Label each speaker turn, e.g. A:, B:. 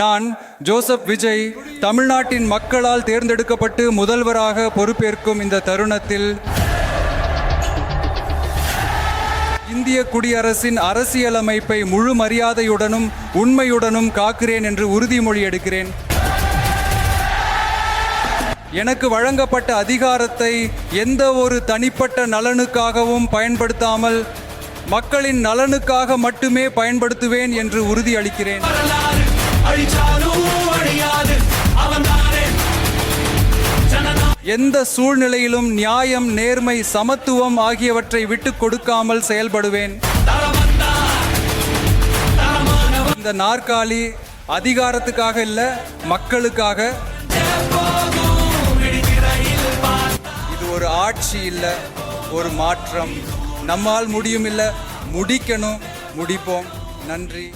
A: நான் ஜோசப் விஜய் தமிழ்நாட்டின் மக்களால் தேர்ந்தெடுக்கப்பட்டு முதல்வராக பொறுப்பேற்கும் இந்த தருணத்தில் இந்திய குடியரசின் அரசியலமைப்பை முழு மரியாதையுடனும் உண்மையுடனும் காக்கிறேன் என்று உறுதிமொழி எடுக்கிறேன். எனக்கு வழங்கப்பட்ட அதிகாரத்தை எந்த ஒரு தனிப்பட்ட நலனுக்காகவும் பயன்படுத்தாமல் மக்களின் நலனுக்காக மட்டுமே பயன்படுத்துவேன் என்று உறுதியளிக்கிறேன். எந்த சூழ்நிலையிலும் நியாயம், நேர்மை, சமத்துவம் ஆகியவற்றை விட்டு கொடுக்காமல் செயல்படுவேன். இந்த நாற்காலி அதிகாரத்துக்காக இல்ல, மக்களுக்காக. இது ஒரு ஆட்சி இல்ல, ஒரு மாற்றம். நம்மால் முடியும் இல்ல, முடிக்கணும், முடிப்போம். நன்றி.